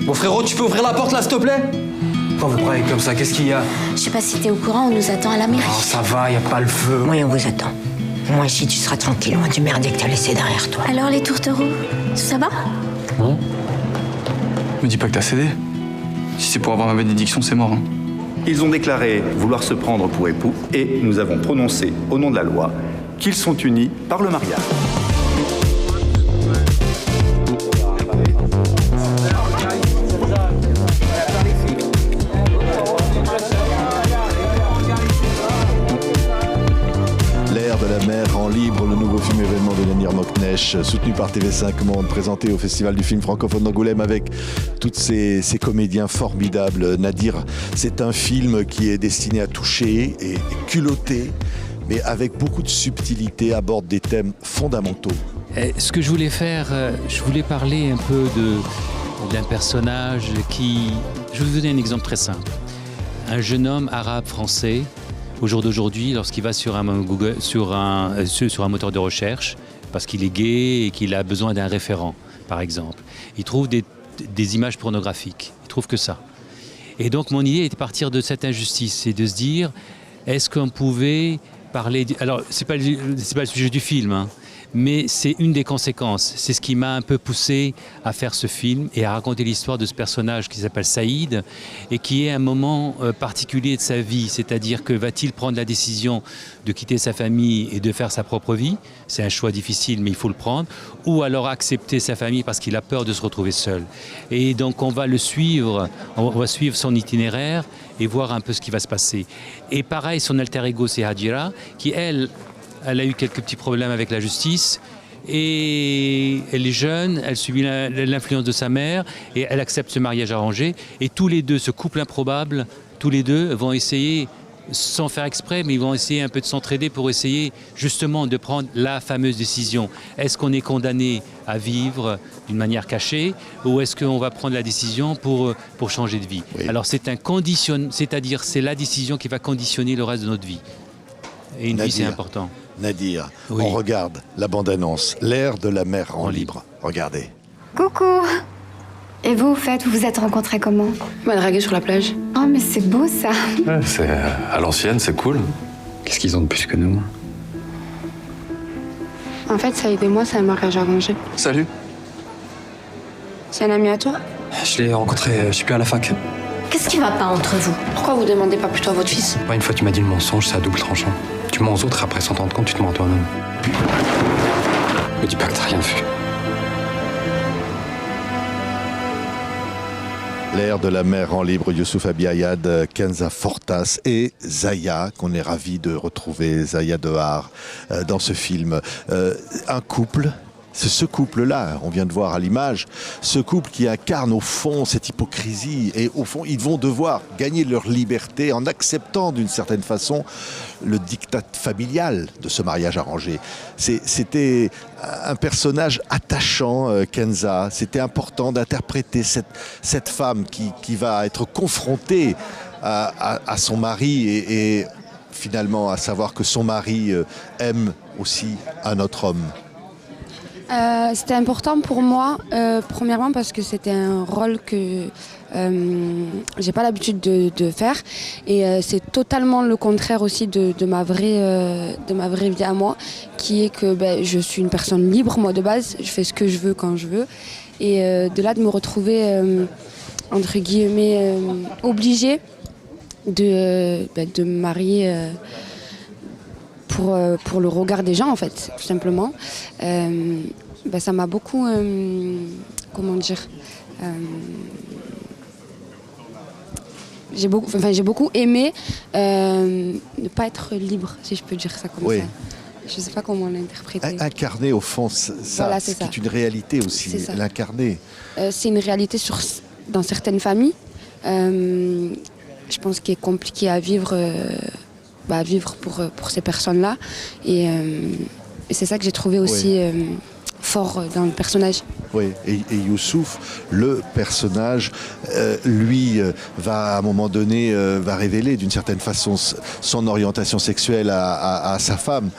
Bon frérot, tu peux ouvrir la porte là, s'il te plaît? Pourquoi vous braillez comme ça? Qu'est-ce qu'il y a? Je sais pas si t'es au courant, on nous attend à la mairie. Oh, ça va, y a pas le feu. Oui, on vous attend. Moi, ici, tu seras tranquille, loin du merdier que t'as laissé derrière toi. Alors les tourtereaux, ça va? Non. Me dis pas que t'as cédé. Si c'est pour avoir ma bénédiction, c'est mort. Hein. Ils ont déclaré vouloir se prendre pour époux et nous avons prononcé, au nom de la loi, qu'ils sont unis par le mariage. L'air de la mer en libre, le nouveau film événement de Yanir Moknesh, soutenu par TV5 Monde, présenté au Festival du film francophone d'Angoulême avec tous ces comédiens formidables. Nadir, c'est un film qui est destiné à toucher et culotter, mais avec beaucoup de subtilité, aborde des thèmes fondamentaux. Ce que je voulais faire, je voulais parler un peu d'un personnage qui... Je vais vous donner un exemple très simple. Un jeune homme arabe-français, au jour d'aujourd'hui, lorsqu'il va sur un moteur de recherche, parce qu'il est gay et qu'il a besoin d'un référent, par exemple, il trouve des images pornographiques. Il trouve que ça. Et donc mon idée était de partir de cette injustice, c'est de se dire, est-ce qu'on pouvait parler... Alors, c'est pas le sujet du film, hein, mais c'est une des conséquences. C'est ce qui m'a un peu poussé à faire ce film et à raconter l'histoire de ce personnage qui s'appelle Saïd et qui est un moment particulier de sa vie. C'est-à-dire que va-t-il prendre la décision de quitter sa famille et de faire sa propre vie? C'est un choix difficile, mais il faut le prendre. Ou alors accepter sa famille parce qu'il a peur de se retrouver seul. Et donc on va le suivre, on va suivre son itinéraire et voir un peu ce qui va se passer. Et pareil, son alter ego, c'est Hadjira, qui elle a eu quelques petits problèmes avec la justice et elle est jeune, elle subit l'influence de sa mère et elle accepte ce mariage arrangé. Et tous les deux, ce couple improbable, tous les deux vont essayer, sans faire exprès, mais ils vont essayer un peu de s'entraider pour essayer justement de prendre la fameuse décision. Est-ce qu'on est condamné à vivre d'une manière cachée ou est-ce qu'on va prendre la décision pour changer de vie? Oui. Alors c'est c'est-à-dire c'est la décision qui va conditionner le reste de notre vie. Et une vie, c'est important. Nadir, oui. On regarde la bande-annonce, l'air de la mer en libre. Regardez. Coucou. Et vous, vous vous êtes rencontrés comment? On m'a dragué sur la plage. Oh, mais c'est beau, ça. Ouais, c'est à l'ancienne, c'est cool. Qu'est-ce qu'ils ont de plus que nous? En fait, Saïd et moi, c'est un mariage arrangé. Salut. C'est un ami à toi? Je l'ai rencontré, je suis plus à la fac. Qu'est-ce qui va pas entre vous? Pourquoi vous demandez pas plutôt à votre fils? Une fois, tu m'as dit le mensonge, c'est à double tranchant. Tu mens aux autres, après s'en rendre compte, tu te mens à toi-même. Me dis pas que t'as rien vu. L'air de la mer en libre, Youssouf Abiayad, Kenza Fortas et Zaya, qu'on est ravis de retrouver, Zaya Dehar, dans ce film. Un couple. C'est ce couple-là, on vient de voir à l'image, ce couple qui incarne au fond cette hypocrisie. Et au fond, ils vont devoir gagner leur liberté en acceptant d'une certaine façon le diktat familial de ce mariage arrangé. C'était un personnage attachant, Kenza. C'était important d'interpréter cette femme qui va être confrontée à son mari et finalement à savoir que son mari aime aussi un autre homme. C'était important pour moi, premièrement parce que c'était un rôle que j'ai pas l'habitude de faire et c'est totalement le contraire aussi de ma vraie vie à moi, qui est que je suis une personne libre, moi de base, je fais ce que je veux quand je veux et de là de me retrouver entre guillemets obligée de me marier pour le regard des gens en fait, tout simplement. Ça m'a beaucoup, j'ai beaucoup aimé ne pas être libre, si je peux dire ça comme ça. Je ne sais pas comment l'interpréter. Incarner au fond, voilà, c'est une réalité aussi, l'incarner. C'est une réalité dans certaines familles. Je pense qu'il est compliqué à vivre. Vivre pour ces personnes-là. Et c'est ça que j'ai trouvé aussi fort dans le personnage. Oui, et Youssouf, le personnage, lui, va à un moment donné, va révéler d'une certaine façon son orientation sexuelle à sa femme.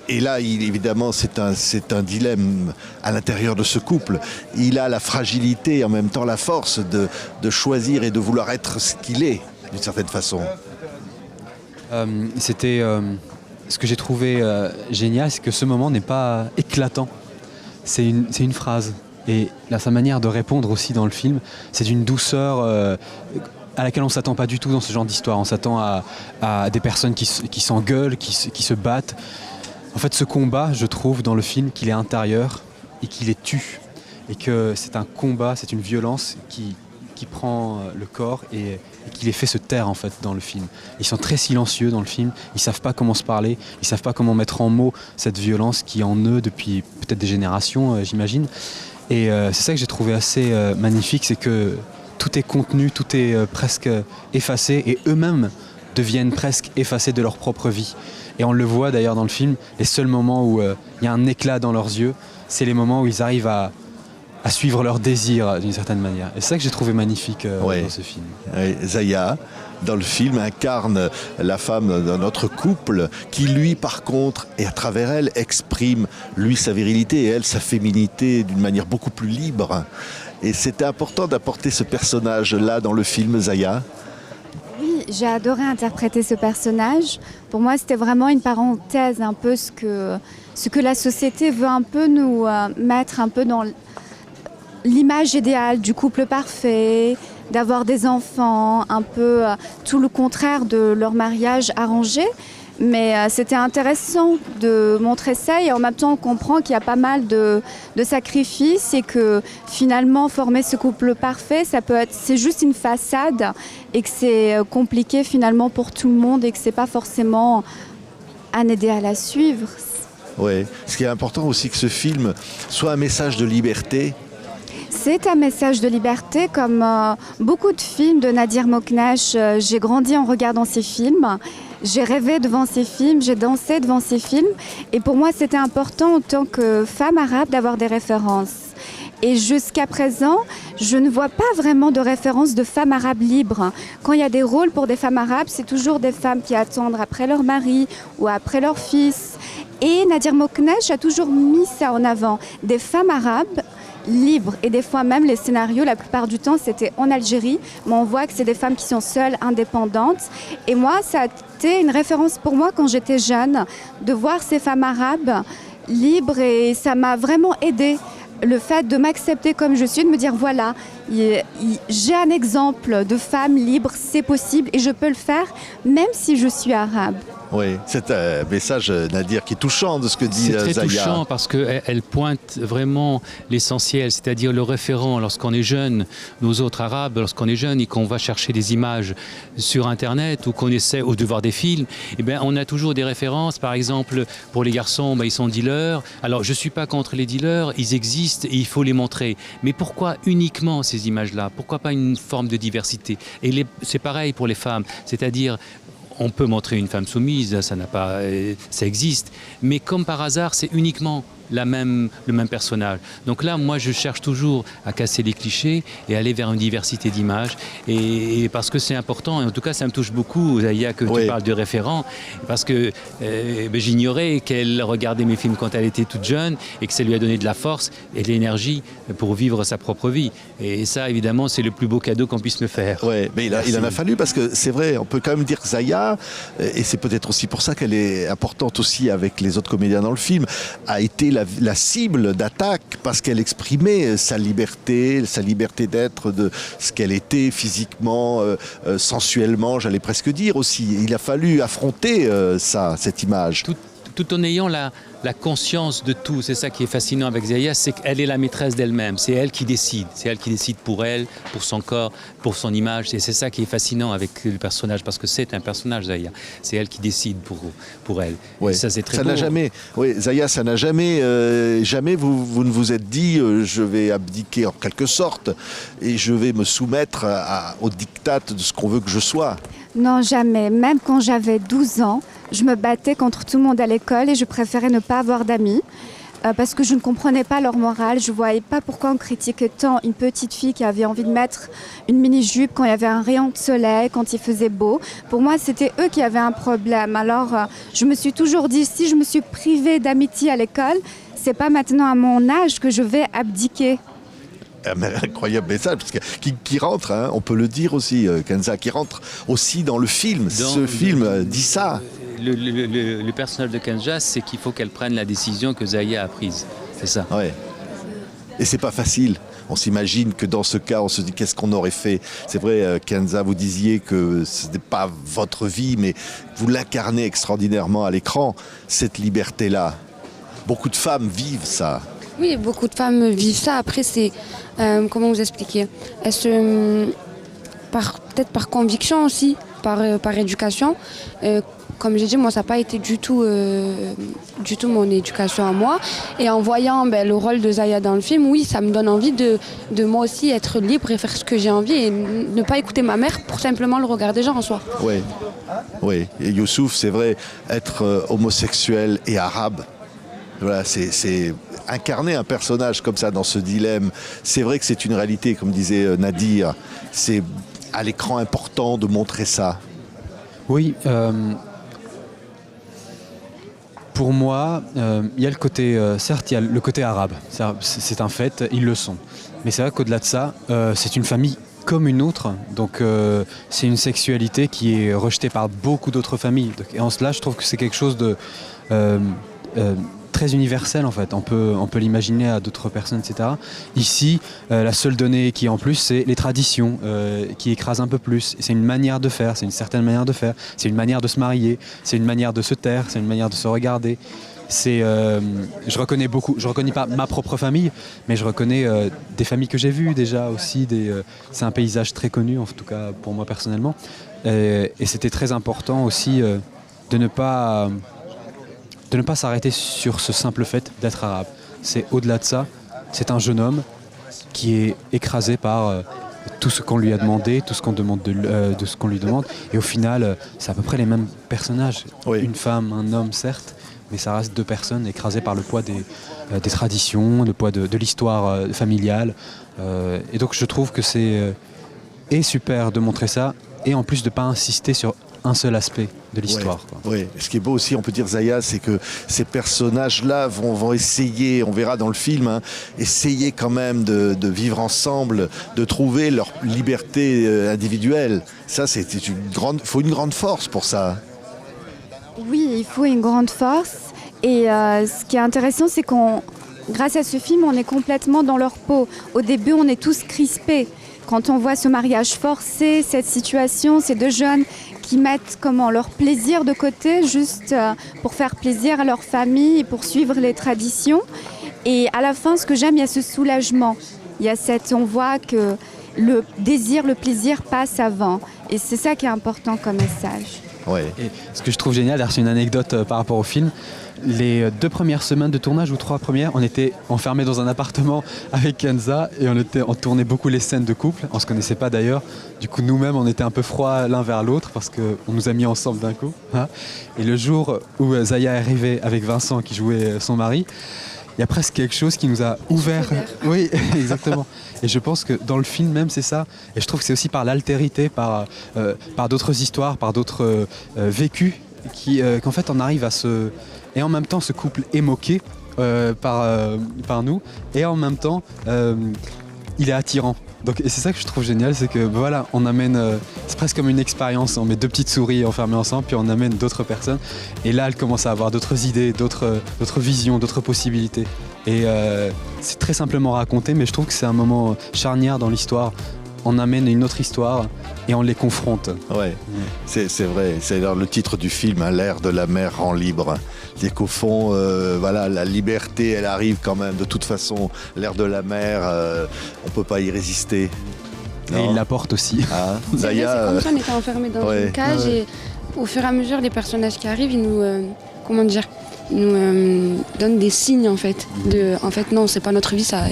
Et là, évidemment, c'est un dilemme à l'intérieur de ce couple. Il a la fragilité et en même temps la force de choisir et de vouloir être ce qu'il est, d'une certaine façon. Ce que j'ai trouvé génial, c'est que ce moment n'est pas éclatant. C'est une phrase. Et là, sa manière de répondre aussi dans le film, c'est d'une douceur à laquelle on ne s'attend pas du tout dans ce genre d'histoire. On s'attend à des personnes qui s'engueulent, qui se battent. En fait, ce combat, je trouve dans le film qu'il est intérieur et qu'il les tue. Et que c'est un combat, c'est une violence qui prend le corps et qui les fait se taire en fait dans le film. Ils sont très silencieux dans le film, ils savent pas comment se parler, ils savent pas comment mettre en mots cette violence qui est en eux depuis peut-être des générations, j'imagine. Et c'est ça que j'ai trouvé assez magnifique, c'est que tout est contenu, tout est presque effacé et eux-mêmes deviennent presque effacés de leur propre vie. Et on le voit d'ailleurs dans le film, les seuls moments où il y a un éclat dans leurs yeux, c'est les moments où ils arrivent à suivre leurs désirs d'une certaine manière. Et c'est ça que j'ai trouvé magnifique dans ce film. Oui, Zaya, dans le film, incarne la femme d'un autre couple qui, lui, par contre, et à travers elle, exprime, lui, sa virilité et elle, sa féminité d'une manière beaucoup plus libre. Et c'était important d'apporter ce personnage-là dans le film, Zaya. Oui, j'ai adoré interpréter ce personnage. Pour moi, c'était vraiment une parenthèse, un peu ce que la société veut un peu nous mettre un peu dans l'image idéale du couple parfait, d'avoir des enfants, un peu tout le contraire de leur mariage arrangé. Mais c'était intéressant de montrer ça et en même temps on comprend qu'il y a pas mal de sacrifices et que finalement former ce couple parfait, c'est juste une façade et que c'est compliqué finalement pour tout le monde et que c'est pas forcément un idéal à suivre. Oui, ce qui est important aussi que ce film soit un message de liberté. C'est un message de liberté, comme beaucoup de films de Nadir Moknesh. J'ai grandi en regardant ces films, j'ai rêvé devant ces films, j'ai dansé devant ces films. Et pour moi, c'était important en tant que femme arabe d'avoir des références. Et jusqu'à présent, je ne vois pas vraiment de référence de femmes arabes libres. Quand il y a des rôles pour des femmes arabes, c'est toujours des femmes qui attendent après leur mari ou après leur fils. Et Nadir Moknesh a toujours mis ça en avant, des femmes arabes libres. Et des fois même, les scénarios, la plupart du temps, c'était en Algérie. Mais on voit que c'est des femmes qui sont seules, indépendantes. Et moi, ça a été une référence pour moi quand j'étais jeune, de voir ces femmes arabes libres. Et ça m'a vraiment aidée. Le fait de m'accepter comme je suis, de me dire voilà, j'ai un exemple de femme libre, c'est possible et je peux le faire même si je suis arabe. Oui, c'est un message, Nadir, qui est touchant de ce que dit Zaya. C'est très touchant parce qu'elle pointe vraiment l'essentiel, c'est-à-dire le référent. Lorsqu'on est jeune, nous autres arabes, lorsqu'on est jeune et qu'on va chercher des images sur Internet ou qu'on essaie de voir des films, eh bien, on a toujours des références. Par exemple, pour les garçons, ils sont dealers. Alors, je ne suis pas contre les dealers, ils existent et il faut les montrer. Mais pourquoi uniquement ces images-là? Pourquoi pas une forme de diversité? Et c'est pareil pour les femmes, c'est-à-dire on peut montrer une femme soumise, ça existe, mais comme par hasard, c'est uniquement le même personnage. Donc là, moi, je cherche toujours à casser les clichés et aller vers une diversité d'images, et parce que c'est important, et en tout cas, ça me touche beaucoup, Zaya, que tu parles de référent, parce que j'ignorais qu'elle regardait mes films quand elle était toute jeune, et que ça lui a donné de la force et de l'énergie pour vivre sa propre vie. Et ça, évidemment, c'est le plus beau cadeau qu'on puisse me faire. Oui, mais il en a fallu, parce que c'est vrai, on peut quand même dire que Zaya, et c'est peut-être aussi pour ça qu'elle est importante aussi avec les autres comédiens dans le film, a été la cible d'attaque parce qu'elle exprimait sa liberté d'être, de ce qu'elle était physiquement, sensuellement, j'allais presque dire aussi. Il a fallu affronter cette image. Tout en ayant la conscience de tout. C'est ça qui est fascinant avec Zaya, c'est qu'elle est la maîtresse d'elle-même. C'est elle qui décide. C'est elle qui décide pour elle, pour son corps, pour son image. Et c'est ça qui est fascinant avec le personnage, parce que c'est un personnage, Zaya. C'est elle qui décide pour elle. Ouais. Et ça, c'est très beau. Zaya, ça n'a jamais vous ne vous êtes dit je vais abdiquer en quelque sorte et je vais me soumettre au diktat de ce qu'on veut que je sois. Non, jamais. Même quand j'avais 12 ans, je me battais contre tout le monde à l'école et je préférais ne pas avoir d'amis. parce que je ne comprenais pas leur morale. Je ne voyais pas pourquoi on critiquait tant une petite fille qui avait envie de mettre une mini-jupe quand il y avait un rayon de soleil, quand il faisait beau. Pour moi, c'était eux qui avaient un problème. Alors, je me suis toujours dit, si je me suis privée d'amitié à l'école, c'est pas maintenant à mon âge que je vais abdiquer. Mais incroyable message, parce que qui rentre, hein, on peut le dire aussi, Kenza, qui rentre aussi dans le film. Ce film dit ça. Le personnage de Kenza, c'est qu'il faut qu'elle prenne la décision que Zaya a prise. C'est ça. Ouais. Et c'est pas facile. On s'imagine que dans ce cas, on se dit qu'est-ce qu'on aurait fait. C'est vrai, Kenza, vous disiez que ce n'est pas votre vie, mais vous l'incarnez extraordinairement à l'écran, cette liberté-là. Beaucoup de femmes vivent ça. Oui, beaucoup de femmes vivent ça. Après, c'est... comment vous expliquer? Peut-être par conviction aussi, par éducation. Comme j'ai dit, moi, ça n'a pas été du tout mon éducation à moi. Et en voyant le rôle de Zaya dans le film, oui, ça me donne envie de moi aussi être libre et faire ce que j'ai envie et ne pas écouter ma mère pour simplement le regard des gens en soi. Oui, oui. Et Youssouf, c'est vrai, être homosexuel et arabe, voilà, c'est incarner un personnage comme ça dans ce dilemme. C'est vrai que c'est une réalité, comme disait Nadir. C'est à l'écran important de montrer ça. Oui, pour moi, il y a le côté, certes, il y a le côté arabe, c'est un fait, ils le sont. Mais c'est vrai qu'au-delà de ça, c'est une famille comme une autre, donc c'est une sexualité qui est rejetée par beaucoup d'autres familles. Et en cela, je trouve que c'est quelque chose de très universel en fait, on peut l'imaginer à d'autres personnes, etc. Ici, la seule donnée qui est en plus, c'est les traditions qui écrasent un peu plus. C'est une manière de faire, c'est une certaine manière de faire, c'est une manière de se marier, c'est une manière de se taire, c'est une manière de se regarder. Je reconnais pas ma propre famille, mais je reconnais des familles que j'ai vues déjà aussi. C'est un paysage très connu, en tout cas pour moi personnellement. Et c'était très important aussi de ne pas s'arrêter sur ce simple fait d'être arabe. C'est au-delà de ça, c'est un jeune homme qui est écrasé par tout ce qu'on lui a demandé, tout ce qu'on demande de ce qu'on lui demande. Et au final, c'est à peu près les mêmes personnages. Oui. Une femme, un homme, certes, mais ça reste deux personnes écrasées par le poids des traditions, le poids de l'histoire familiale. Et donc je trouve que c'est super de montrer ça, et en plus de ne pas insister sur un seul aspect de l'histoire. Oui, ce qui est beau aussi, on peut dire, Zaya, c'est que ces personnages-là vont essayer, on verra dans le film, hein, essayer quand même de vivre ensemble, de trouver leur liberté individuelle. Ça, faut une grande force pour ça. Oui, il faut une grande force. Et ce qui est intéressant, c'est grâce à ce film, on est complètement dans leur peau. Au début, on est tous crispés. Quand on voit ce mariage forcé, cette situation, ces deux jeunes qui mettent leur plaisir de côté juste pour faire plaisir à leur famille et pour suivre les traditions. Et à la fin, ce que j'aime, il y a ce soulagement. On voit que le désir, le plaisir passe avant. Et c'est ça qui est important comme message. Ouais. Et ce que je trouve génial, c'est une anecdote par rapport au film. Les 2 premières semaines de tournage, ou 3 premières, on était enfermés dans un appartement avec Kenza et on tournait beaucoup les scènes de couple. On ne se connaissait pas d'ailleurs. Du coup, nous-mêmes, on était un peu froids l'un vers l'autre parce qu'on nous a mis ensemble d'un coup. Hein. Et le jour où Zaya est arrivée avec Vincent qui jouait son mari, il y a presque quelque chose qui nous a ouvert. Oui, exactement. Et je pense que dans le film même, c'est ça. Et je trouve que c'est aussi par l'altérité, par d'autres histoires, par d'autres vécus, qu'en fait on arrive à se... Et en même temps, ce couple est moqué par nous. Et en même temps, il est attirant. Donc, et c'est ça que je trouve génial, c'est que voilà, on amène... c'est presque comme une expérience. On met 2 petites souris enfermées ensemble, puis on amène d'autres personnes. Et là, elles commencent à avoir d'autres idées, d'autres visions, d'autres possibilités. Et c'est très simplement raconté, mais je trouve que c'est un moment charnière dans l'histoire. On amène une autre histoire et on les confronte. Ouais, c'est vrai. C'est le titre du film, hein, L'air de la mer rend libre. C'est qu'au fond, voilà, la liberté, elle arrive quand même. De toute façon, l'air de la mer, on peut pas y résister. Non. Et il l'apporte aussi. Ah, Zaya, c'est comme ça, on était enfermés dans une cage et au fur et à mesure, les personnages qui arrivent, ils nous, donnent des signes en fait. En fait, non, c'est pas notre vie ça.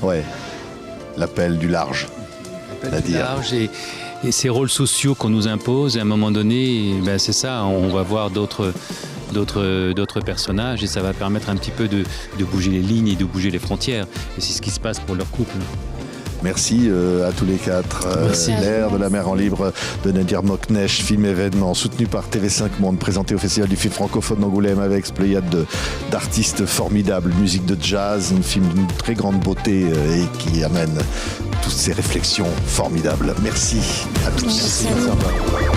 Ouais. L'appel du large. L'appel du large et ces rôles sociaux qu'on nous impose, à un moment donné, c'est ça, on va voir d'autres d'autres personnages et ça va permettre un petit peu de bouger les lignes et de bouger les frontières. Et c'est ce qui se passe pour leur couple. Merci à tous les quatre. L'air de la mer en libre de Nadir Moknesh, film événement soutenu par TV5 Monde, présenté au Festival du film francophone d'Angoulême avec pléiade d'artistes formidables, musique de jazz, un film d'une très grande beauté et qui amène toutes ces réflexions formidables. Merci à tous. Merci à vous.